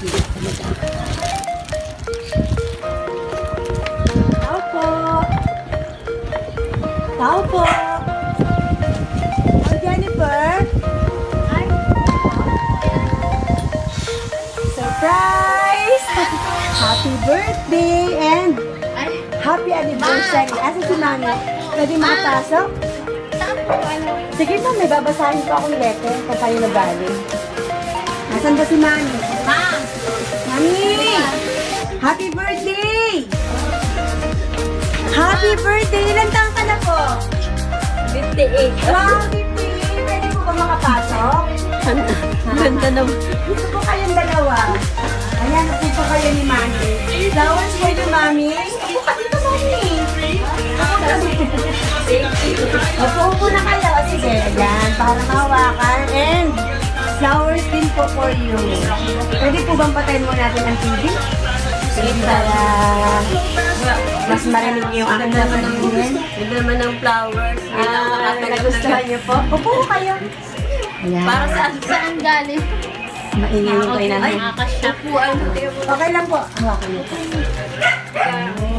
Tao po. Tao po. Oh, Jennifer. Hi. Surprise! Happy birthday and happy anniversary. Asa si Mami? Pwede makapasok? Sige ma'am, may babasahin pa akong letter kung kayo nagaling. Nasaan ba si Mami? Mami! Happy birthday! Happy birthday! Ilan taon ka na po? 58. Wow, 58! Pwede po ba makapasok? Ganda naman. Dito po kayong dalawa. Ayan, upo po kayo ni Mami. Flowers for you, Mami. Upo ka dito, Mami. Upo na kayo. Sige, ayan. Para mahawakan. And flowers din po for you. Pwede po bang patayin mo natin ang TV? Para mas marinig yung aking napaningin. Ganda naman ng flowers. Nagustuhan niyo po? Upo kayo. Ayan. Para saan galing? Maingay yung kayo namin. Upuan. Okay lang po. Hawakan niyo po.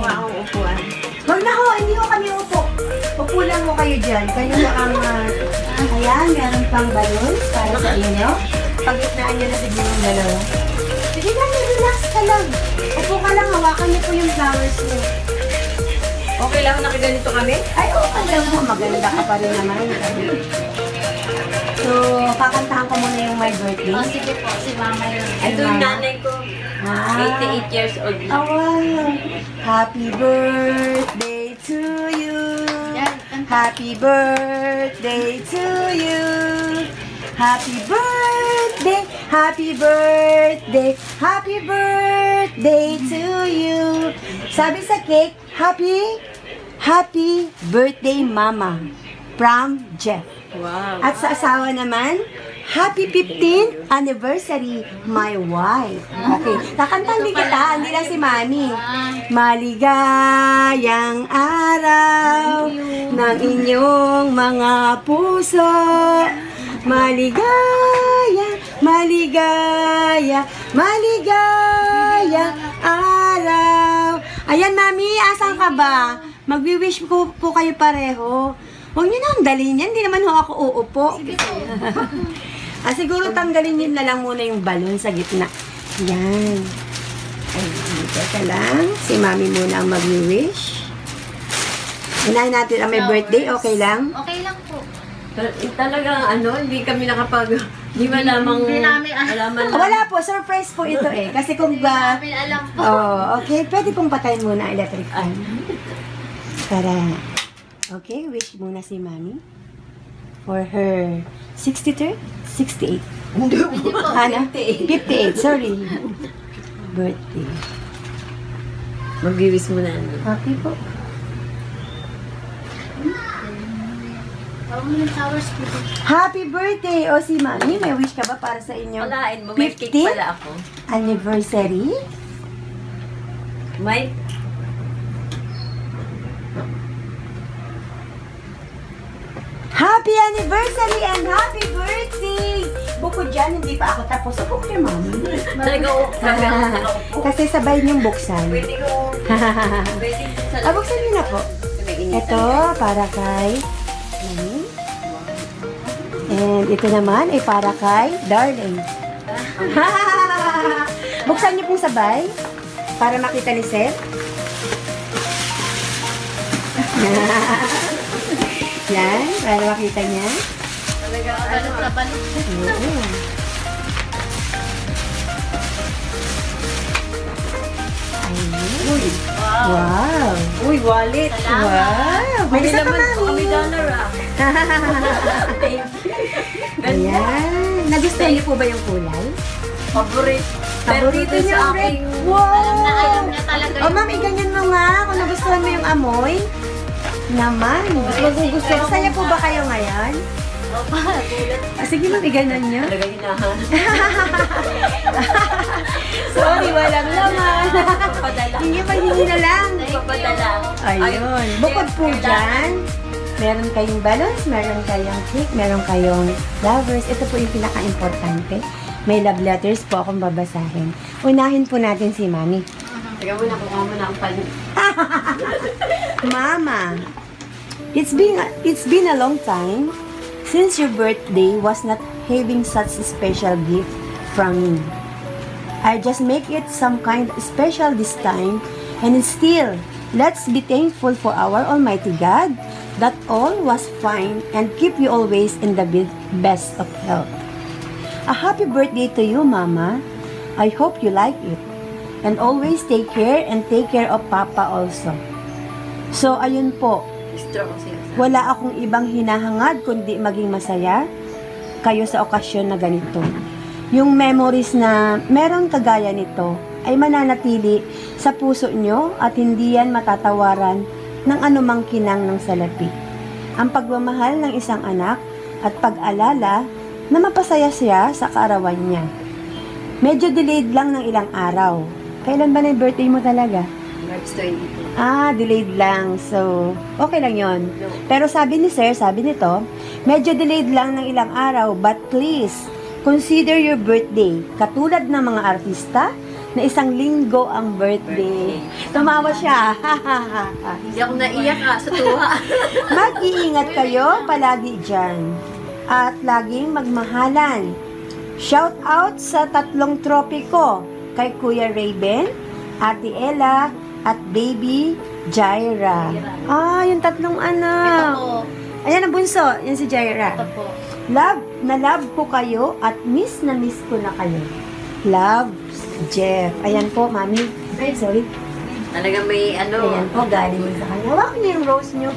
Akong upuan. Huwag na ho, hindi ho kami upo. Upo lang mo kayo dyan. Kayo mo ang, ayan, meron pang balloons para sa inyo. Pagitnaan nyo na siguro yung dalawa. Sige lang, relax ka lang. Upo ka lang, hawakan niyo po yung flowers niyo. Okay lang nakaganito kami? Ay, okay lang mo. Maganda ka pa rin naman. So, kakantahan ko muna yung my birthday. Oh, sige po, si Mama yun. Ay, Ito yung Mama. nanay ko. Ah. 88 years old. Oh, wow. Happy birthday to you. Happy birthday to you. Happy birthday, happy birthday, happy birthday to you. Sabi sa cake, happy birthday mama from Jeff. Wow. At sa asawa naman, happy 15th anniversary, my wife. Okay, kakantahan din kita, hindi lang si Mami. Maligayang araw ng inyong mga puso. Maligaya, maligaya, maligayang araw. Ayan, Mami, asan ka ba? Magwi-wish po kayo pareho. Huwag niyo na ang dalhin yan. Hindi naman ho ako uupo. Siguro tanggalin niyo na lang muna yung balon sa gitna. Yan. Ay, teka lang. Si Mami muna ang mag-wish. Unahin natin ang may birthday. Okay lang? Okay lang po. Talagang hindi kami hindi ba lamang alaman lang. Wala po. Surprise po ito eh. Kasi kung ba... Hindi namin alam po. Oh, okay. Pwede pong patayin muna ang electric fan. Para... Okay, wish muna si Mami for her 63rd? 68. Hindi po. Ano? 58, sorry. Birthday. Mag-wish mo na. Okay po. Happy birthday! O si Mami, may wish ka ba para sa inyong Walain mo, may cake 15th pala ako. anniversary? May Happy anniversary and happy birthday! Bukod dyan, hindi pa ako tapos. Upo kay Mami. talaga ako. Kasi sabay niyong buksan. Pwede ko. Pwede ko. Buksan niyo na po. Ito, para kay Mami. And ito naman ay para kay Darling. Buksan niyo pong sabay para makita ni Seth. Yan, para makita niya. Talaga balot na balot. Oo. Ayun. Wow. Uy, wallet. Wow. May isa pa, Mami. Kami dollar Ayan. Nagustuhan niyo po ba yung kulay? Favorite. Paborito niyo ang red. Wow! Alam niya talaga. Oh, Mami, ganyan mo nga. Kung nagustuhan mo yung amoy. Naman. Magugustuhan. Saya po ba kayo ngayon? Sige, Mami, ganyan niyo. Talaga hinahan. Sorry, walang laman. Papadala. Hindi pa hindi na lang. Papadala. Ayun. Bukod po dyan, meron kayong balloons, meron kayong cake, meron kayong flowers. Ito po yung pinaka-importante. May love letters po akong babasahin. Unahin po natin si Mami. Teka muna, kuha mo na ang pan. Mama, it's been a long time since your birthday was not having such a special gift from me. I just make it some kind of special this time, and still, let's be thankful for our Almighty God that all was fine and keep you always in the best of health. A happy birthday to you, Mama. I hope you like it. And always take care and take care of Papa also. So, ayun po. Stroke siya. Wala akong ibang hinahangad kundi maging masaya kayo sa okasyon na ganito. Yung memories na meron kagaya nito ay mananatili sa puso nyo at hindi yan matatawaran ng anumang kinang ng salapi. Ang pagmamahal ng isang anak at pag-alala na mapasaya siya sa kaarawan niya. Medyo delayed lang ng ilang araw. Kailan ba na yung birthday mo talaga? March 22. Delayed lang. So, okay lang yon. Pero sabi ni Sir, sabi nito, medyo delayed lang ng ilang araw, but please, consider your birthday. Katulad ng mga artista, na isang linggo ang birthday. Tumawa siya. Hindi ako naiyak sa tuwa. Mag-iingat kayo palagi dyan. At laging magmahalan. Shout out sa 3 tropiko. Kay Kuya Raven, Ate Ella, at Baby Jaira. Yung 3 anak. Ito po. Ayan ang bunso. Yan si Jaira. Ito po. Love na love ko kayo at miss na miss ko na kayo. Love, Jeff. Ayan po, Mami. Ay, sorry. Talagang may Ayan po, galing sa kanya. Hawakan niyo yung rose niyo.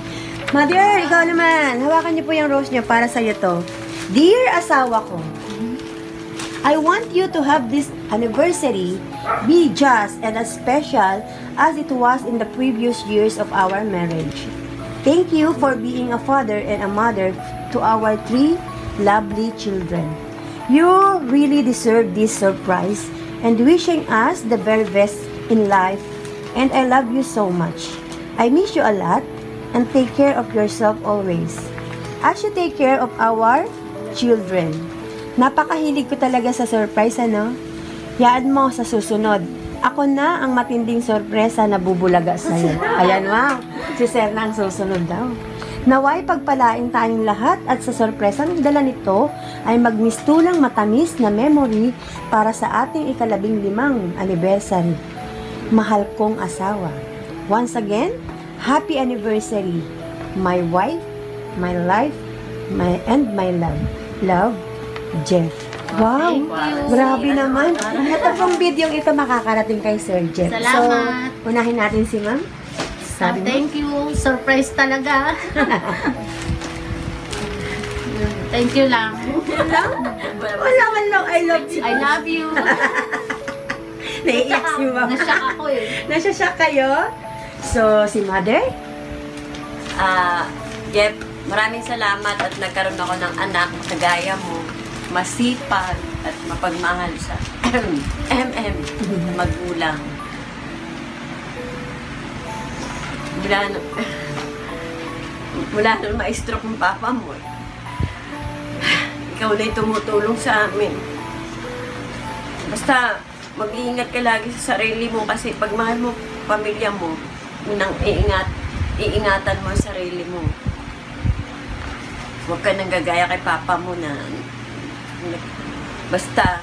Mother, ikaw naman. Hawakan niyo po yung rose niyo para sa'yo to. Dear asawa ko, I want you to have this anniversary be just and as special as it was in the previous years of our marriage. Thank you for being a father and a mother to our 3 lovely children. You really deserve this surprise and wishing us the very best in life, and I love you so much. I miss you a lot and take care of yourself always. As you take care of our children. Napakahilig ko talaga sa surprise, ano? Yaan mo sa susunod. Ako na ang matinding sorpresa na bubulaga sa'yo. Ayan, wow. Si Sir na ang susunod daw. Naway pagpalain tayong lahat at sa sorpresang dala nito ay magmistulang matamis na memory para sa ating ika-15 anniversary. Mahal kong asawa. Once again, happy anniversary. My wife, my life, and my love. Love, Jeff. Wow! Grabe naman. Ito pong video ito makakarating kay Sir Jeff. Salamat. So, unahin natin si Ma'am. Sabi mo? Thank you. Surprise talaga. Thank you lang. Wala man lang, I love you. I love you. Naiiyak si Ma'am. Nasyak ako eh. Nasasyak kayo? So, si Mother? Jeff, maraming salamat at nagkaroon ako ng anak na kagaya mo. Masipag at mapagmahal sa magulang. Mula nung maestro kong papa mo, ikaw na yung tumutulong sa amin. Basta, mag-iingat ka lagi sa sarili mo kasi pag mahal mo pamilya mo, unang iingatan mo ang sarili mo. Huwag ka nang gagaya kay papa mo na basta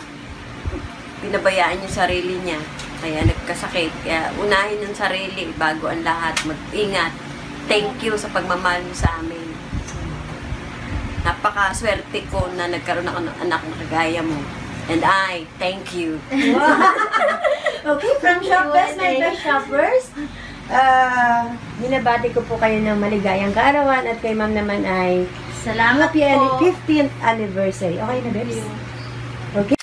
pinabayaan yung sarili niya. Kaya nagkasakit. Kaya unahin ang sarili bago ang lahat. Mag-ingat. Thank you sa pagmamahal mo sa amin. Napakaswerte ko na nagkaroon ako ng anak na kagaya mo. And I thank you. Okay, from Shoppers, my best shoppers. Binabati ko po kayo ng maligayang kaarawan at kay Ma'am naman ay Salamat happy po. 15th anniversary. Okay na, Bebs? Okay.